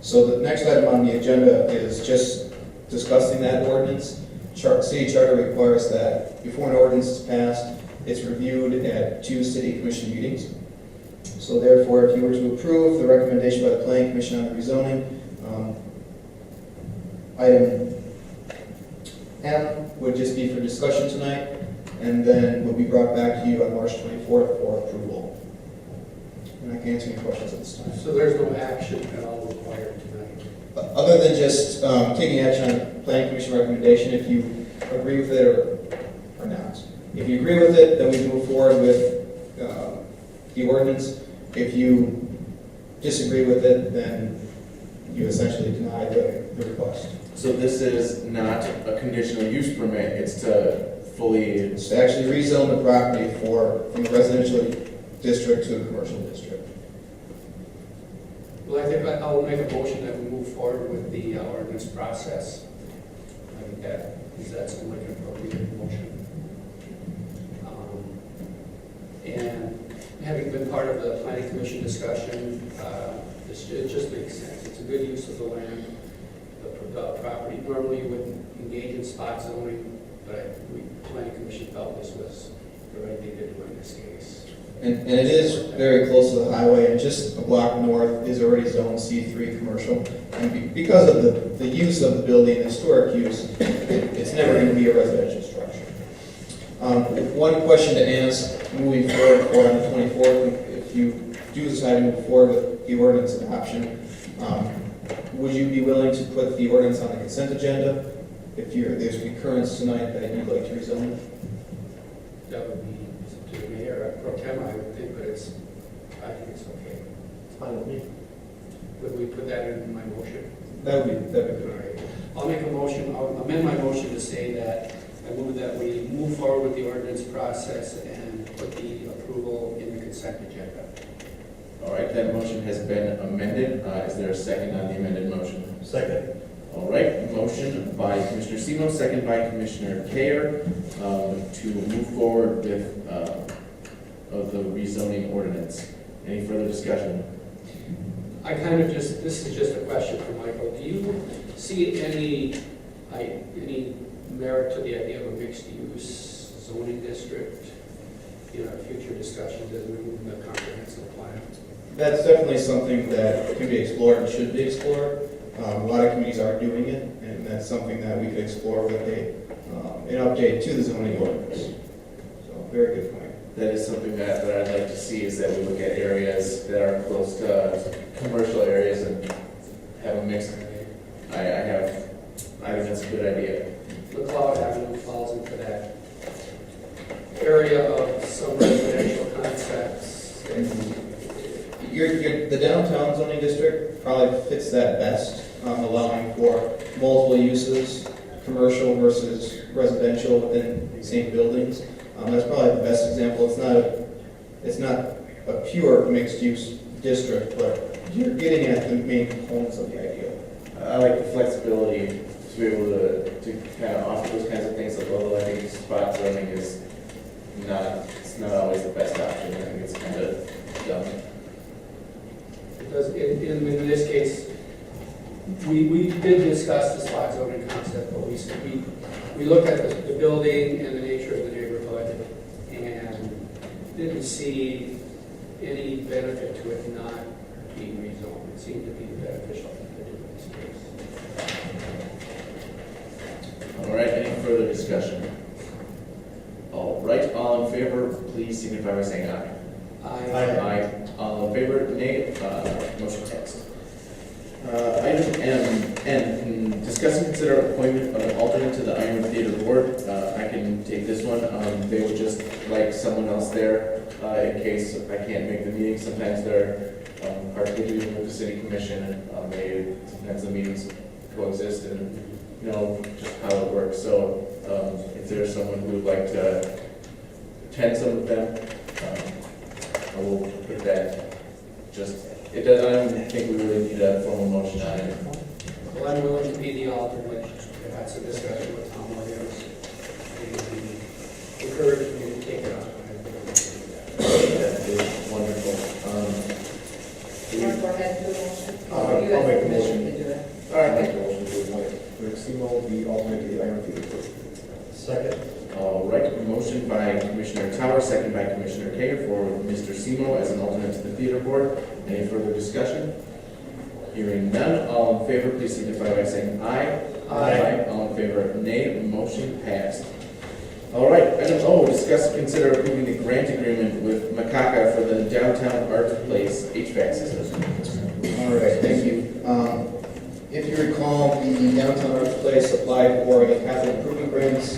So the next item on the agenda is just discussing that ordinance. City charter requires that before an ordinance is passed, it's reviewed at 2 city commission meetings. So therefore, if you were to approve the recommendation by the Planning Commission on the rezoning, item M would just be for discussion tonight, and then will be brought back to you on March 24th for approval. And I can answer any questions at this time. So there's no action at all required tonight? Other than just taking action on the Planning Commission recommendation, if you agree with it or not. If you agree with it, then we move forward with the ordinance. If you disagree with it, then you essentially deny the request. So this is not a conditional use permit, it's to fully, It's to actually rezone the property from a residential district to a commercial district. Well, I think I'll make a motion that we move forward with the ordinance process. I think that sounds like an appropriate motion. And having been part of the planning commission discussion, it just makes sense. It's a good use of the land, the property. Normally you wouldn't engage in spot zoning, but the planning commission felt this was the right thing to do in this case. And it is very close to the highway, and just a block north is already zoned C3 commercial. And because of the use of the building, historic use, it's never going to be a residential structure. One question to ask moving forward for on the 24th, if you do decide to move forward with the ordinance adoption, would you be willing to put the ordinance on the consent agenda if there's concurrence tonight that you'd like to rezone it? That would be to the mayor pro tem, I would think, but I think it's okay. It's fine with me. Would we put that in my motion? That would be All good. right. I'll make a motion, I'll amend my motion to say that I move that we move forward with the ordinance process and put the approval in the consent agenda. all right, that motion has been amended. Is there a second on the amended motion? Second. All right, motion by Commissioner Semo, second by Commissioner Kare, to move forward with of the rezoning ordinance. Any further discussion? This is just a question for Michael. Do you see any merit to the idea of a mixed-use zoning district in our future discussions as we move in the comprehensive plan? That's definitely something that can be explored and should be explored. A lot of communities are doing it, and that's something that we could explore with an update to the zoning ordinance. So, very good point. That is something that I'd like to see, is that we look at areas that are close to commercial areas and have a mix. I think that's a good idea. McLeod Avenue falls into that area of some residential concepts. The downtown zoning district probably fits that best, allowing for multiple uses, commercial versus residential within the same buildings. That's probably the best example. It's not a pure mixed-use district, but you're getting at the main components of the idea. I like the flexibility to be able to kind of offer those kinds of things, although I think spot zoning is it's not always the best option. I think it's kind of dumb. Because in this case, we did discuss the spot zoning concept, but we looked at the building and the nature of the neighborhood and didn't see any benefit to it not being rezoned. It seemed to be the beneficial thing to do in this case. All right, any further discussion? All right, all in favor, please signify by saying aye. Aye. All in favor, nay. Motion passed. Item N, discuss and consider appointment of an alternate to the Iron Theater Board. I can take this one. They would just like someone else there in case I can't make the meeting. Sometimes they're hard to get to with the city commission, and sometimes the meetings coexist, and you know just how it works. So if there's someone who would like to attend some of them, I will put that. I don't think we really need a formal motion on it. Well, I'm willing to be the alternate. If that's a discussion with Tom Williams. He encouraged me to take it on. That is wonderful. You want to go ahead and do a motion? I'll You as make a commission motion. can do it. All right, Make a motion to appoint Rick Semo, the alternate to the Iron Theater Board. Second. all right. Motion by Commissioner Tower, second by Commissioner Kay for Mr. Semo as an alternate to the theater board. Any further discussion? Hearing none, all in favor, please signify by saying aye. Aye. All in favor, nay. Motion passed. All right, item O, discuss and consider approving the grant agreement with Macaca for the downtown art place HVAC system. All right, thank you. If you recall, the downtown art place applied for a capital improvement grants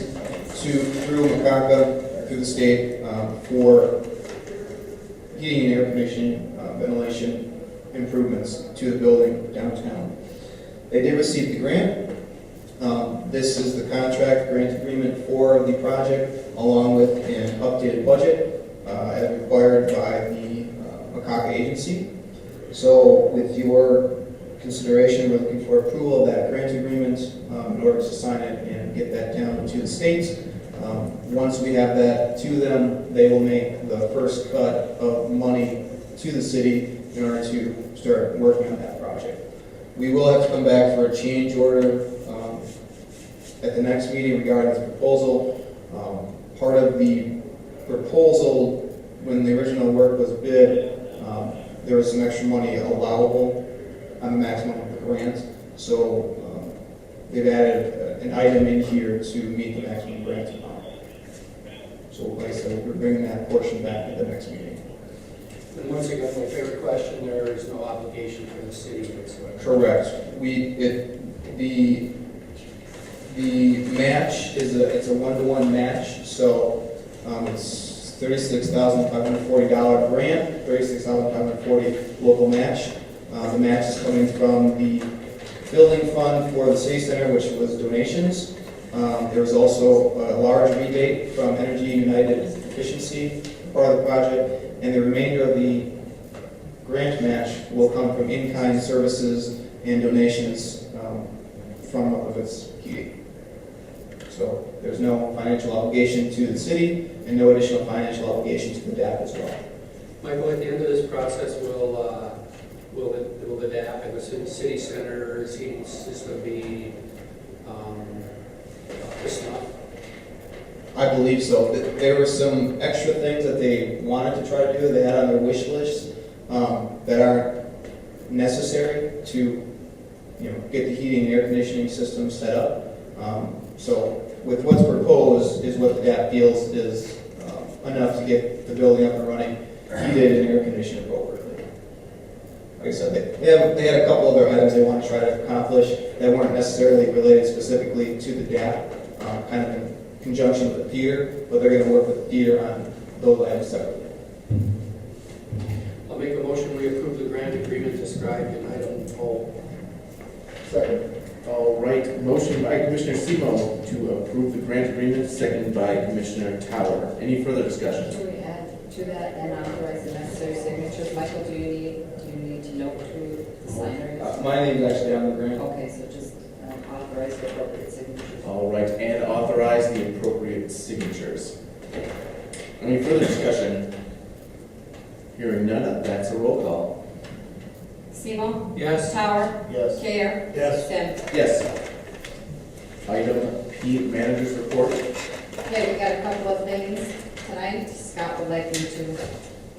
through Macaca, through the state, for heating and air conditioning, ventilation improvements to the building downtown. They did receive the grant. This is the contract grant agreement for the project, along with an updated budget as required by the Macaca agency. So with your consideration, we're looking for approval of that grant agreement in order to sign it and get that down to the states. Once we have that to them, they will make the first cut of money to the city in order to start working on that project. We will have to come back for a change order at the next meeting regarding the proposal. Part of the proposal, when the original work was bid, there was some extra money allowable on the maximum of the grant. So they've added an item in here to meet the maximum grant amount. So like I said, we're bringing that portion back at the next meeting. And once again, my favorite question, there is no obligation for the city whatsoever. Correct. The match it's a 1-to-1 match, so it's $36,540 grant, $36,540 local match. The match is coming from the building fund for the city center, which was donations. There was also a large rebate from Energy United Efficiency, part of the project, and the remainder of the grant match will come from in-kind services and donations from its heating. So there's no financial obligation to the city and no additional financial obligation to the DAP as well. Michael, at the end of this process, will Will the DAP and the city center heating system be this month? I believe so. There were some extra things that they wanted to try to do, they had on their wish list, that aren't necessary to, get the heating and air conditioning system set up. So with what's proposed is what the DAP feels is enough to get the building up and running, heated and air conditioned appropriately. Like I said, they had a couple other items they want to try to accomplish that weren't necessarily related specifically to the DAP, kind of in conjunction with the theater, but they're going to work with the theater on those items separately. I'll make a motion, we approve the grant agreement described in item O. Second. All right, motion by Commissioner Semo to approve the grant agreement, seconded by Commissioner Tower. Any further discussion? Should we add to that and authorize the necessary signatures? Michael, do you need to note who the signer is? My name's actually on the grant. Okay, so just authorize the appropriate signatures. All right, and authorize the appropriate signatures. Any further discussion? Hearing none, that's a roll call. Semo? Yes. Tower? Yes. Care? Yes. Tim? Yes. Item P, Manager's Report. Okay, we got a couple of things tonight. Scott would like me to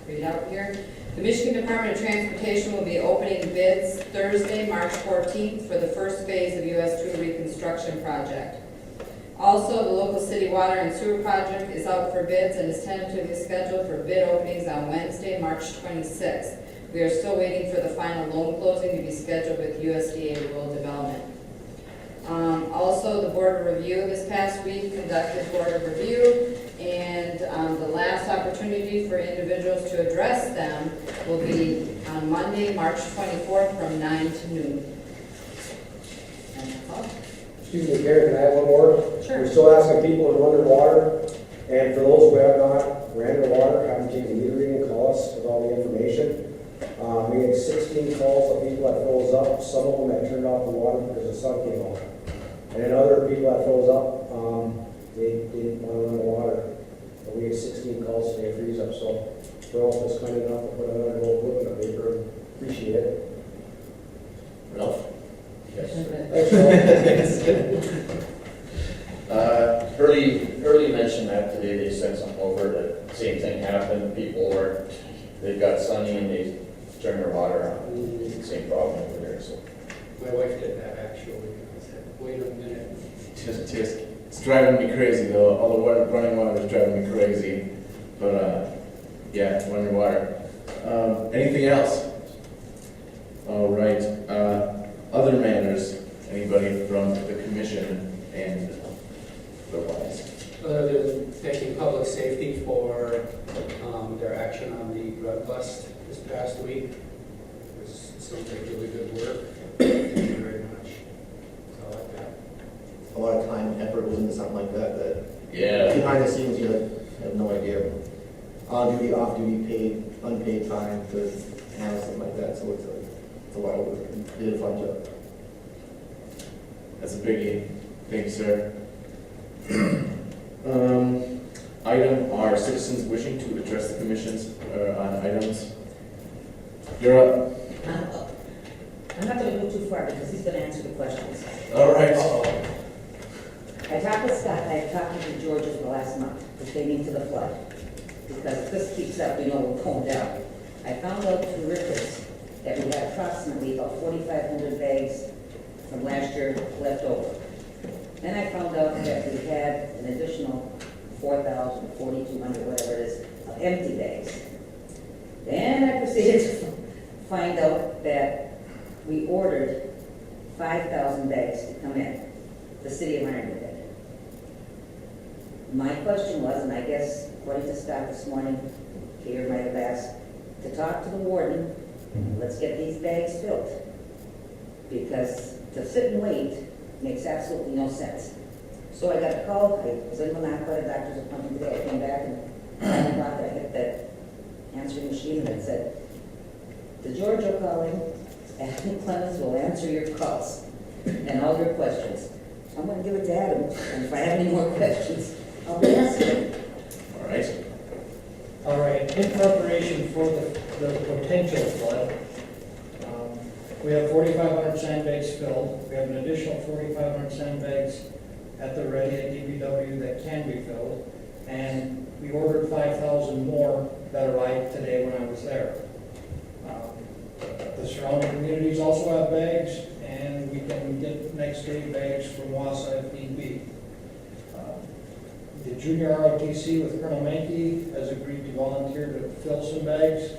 read out here. The Michigan Department of Transportation will be opening bids Thursday, March 14th for the first phase of US 2 reconstruction project. Also, the local city water and sewer project is out for bids and is tentatively scheduled for bid openings on Wednesday, March 26th. We are still waiting for the final loan closing to be scheduled with USDA Rural Development. Also, the Board of Review this past week conducted Board of Review, and the last opportunity for individuals to address them will be on Monday, March 24th from 9 to noon. And that's all. Excuse me, Gary, can I have one more? Sure. We're still asking people to run their water, and for those who have not ran their water, have them take a meter reading and call us with all the information. We had 16 calls of people that froze up, some of them that turned off the water because the sun came on. And then other people that froze up, they didn't want to run the water. But we had 16 calls today, freeze up, so for all of us kind enough to put another little book in the paper, appreciate it. Ralph? Thanks, Hurley mentioned that today, they sent something over, the same thing happened, people weren't, they got sunny and they turned their water on, same problem over there, so. My wife did that actually. I said, wait a minute. Just, it's driving me crazy though. All the water, running water is driving me crazy. But, yeah, run your water. Anything else? All right, other matters, anybody from the commission and otherwise? Other than thanking public safety for their action on the drug bust this past week. It was seems like really good work. Thank you very much. That's all I've got. A lot of time and effort was into something like that, Yeah. behind the scenes, you have no idea. On-duty, off-duty, paid, unpaid time to handle something like that, so it's a lot of work. You did a fun job. That's a biggie. Thank you, sir. Item are citizens wishing to address the commissions on items. You're up. I'm not going to go too far because he's going to answer the questions. All right. I talked with Scott, and I talked to George in the last month pertaining to the flood. Because if this keeps up, we're going down. I found out through Rickers that we had approximately about 4,500 bags from last year left over. Then I found out that we had an additional 4,000, 4,200, whatever it is, of empty bags. Then I proceeded to find out that we ordered 5,000 bags to come in. The city of Ironwood did. My question was, and I guess according to Scott this morning, Peter might have asked, to talk to the warden, let's get these bags filled. Because to sit and wait makes absolutely no sense. So I got a call, I was in Monaco at a doctor's appointment today, I came back and 9 o'clock I hit that answering machine and it said, the Giorgio calling, and Clemens will answer your calls and all your questions. I'm going to give it to Adam, and if I have any more questions, I'll be asking. All right. All right, in preparation for the potential flood, We have 4,500 sandbags filled. We have an additional 4,500 sandbags at the ready at DPW that can be filled. And we ordered 5,000 more that arrived today when I was there. The surrounding communities also have bags, and we can get next day bags from Wausau if need be. The junior ROTC with Colonel Mankey has agreed to volunteer to fill some bags,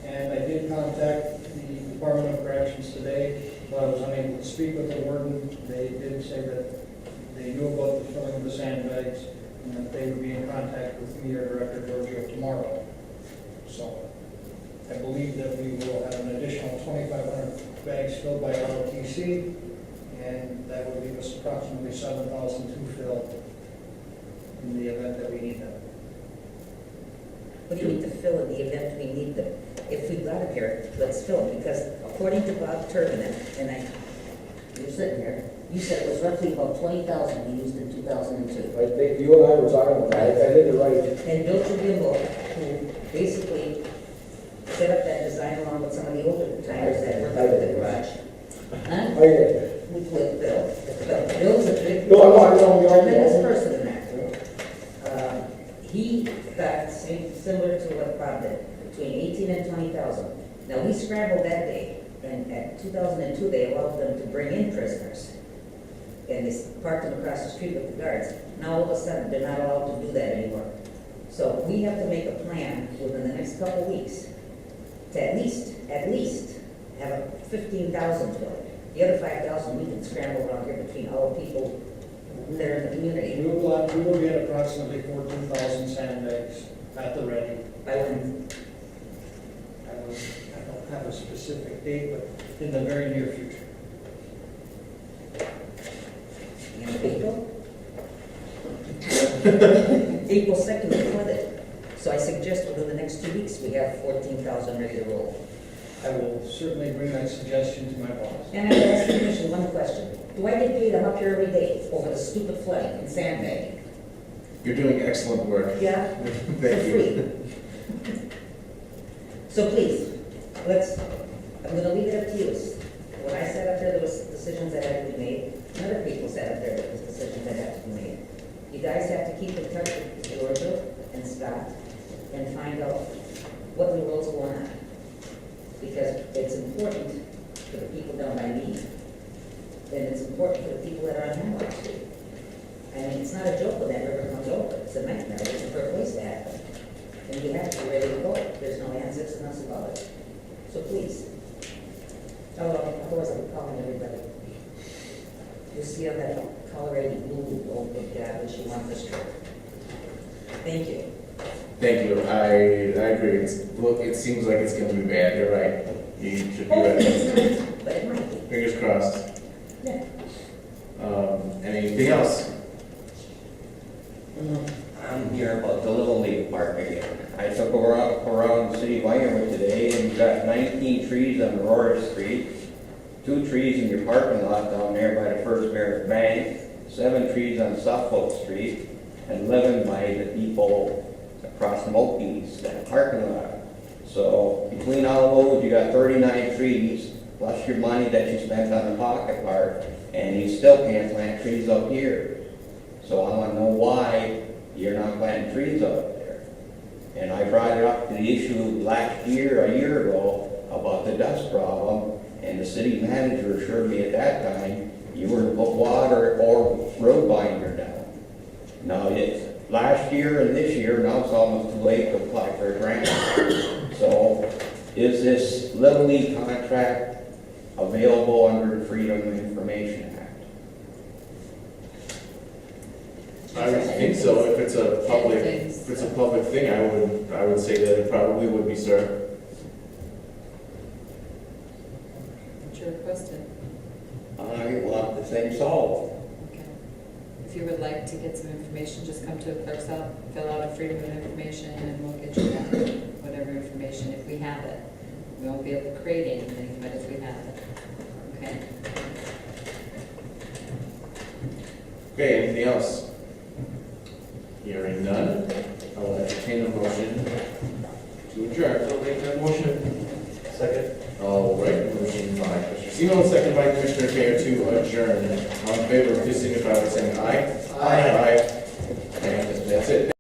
and I did contact the Department of Corrections today, but I was unable to speak with the warden. They did say that they knew about the filling of the sandbags, and that they would be in contact with me or Director Giorgio tomorrow. So I believe that we will have an additional 2,500 bags filled by ROTC, and that will leave us approximately 7,000 to fill in the event that we need them. What do you need to fill in the event we need them? If we've got it here, let's fill it, because according to Bob Turbinen, and you're sitting here, you said it was roughly about 20,000 we used in 2002. I think you and I were talking about that, I did it right. And Bill Trujillo, who basically set up that design along with some of the older designers that worked out of the garage. Huh? Okay. With Bill. Bill's a big, No, I know. tremendous person in that. He got similar to what Bob did, between 18 and 20,000. Now, we scrambled that day, and at 2002, they allowed them to bring in prisoners. And they parked them across the street with the guards. Now, all of a sudden, they're not allowed to do that anymore. So we have to make a plan within the next couple of weeks to at least have a 15,000 filled. The other 5,000 we can scramble around here between all the people that are in the community. We will get approximately 14,000 sandbags at the ready. By when? I don't have a specific date, but in the very near future. In April? April 2nd is flooded. So I suggest within the next 2 weeks, we have 14,000 ready to roll. I will certainly bring that suggestion to my boss. And I will ask the commission one question. Do I get paid up here every day over the stupid flooding and sandbagging? You're doing excellent work. Yeah? Thank For you. free. So please, I'm gonna leave it up to you. When I sat up there was decisions that had to be made. And other people sat up there, there was decisions that had to be made. You guys have to keep in touch with Georgia and Scott and find out what in the world's going on. Because it's important for the people down by me, and it's important for the people that are on Hemlock Street. I mean, it's not a joke when that river comes over. It's a nightmare. It's a fair place to happen. And you have to be ready to go. There's no ands, ifs, and buts about it. So please. Otherwise I'll be calling everybody. You see on that Colorado blue old garbage you want this trip. Thank you. Thank you. I agree. Look, it seems like it's going to be bad. You're right. You should be ready. But it might be. Fingers crossed. Yeah. Anything else? I'm here about the Little League Park again. I took around the city of Ironwood today, and you've got 19 trees on Aurora Street, 2 trees in your parking lot down there by the First Merit Bank, 7 trees on Suffolk Street, and 11 by the people across the Mokies, that parking lot. So between all of those, you got 39 trees, plus your money that you spent on the pocket park, and you still can't plant trees up here. So I want to know why you're not planting trees up there. And I brought it up to the issue a year ago, about the dust problem, and the city manager assured me at that time you were to put water or road binder down. Now, it's last year and this year, now it's almost too late to apply for a grant. So, is this Little League contract available under the Freedom of Information Act? I would think so. If it's a public thing, I would say that it probably would be, sir. What's your requested? I want the thing solved. Okay. If you would like to get some information, just come to the clerk's office, fill out a Freedom of Information, and we'll get you that, whatever information, if we have it. We won't be able to create anything, but if we have it. Okay? Okay, anything else? Hearing none, I will entertain a motion to adjourn. I'll make that motion. Second. All right, motion by Commissioner Semo, second by Commissioner Taylor to adjourn. All in favor, please signify by saying aye. Aye. And that's it.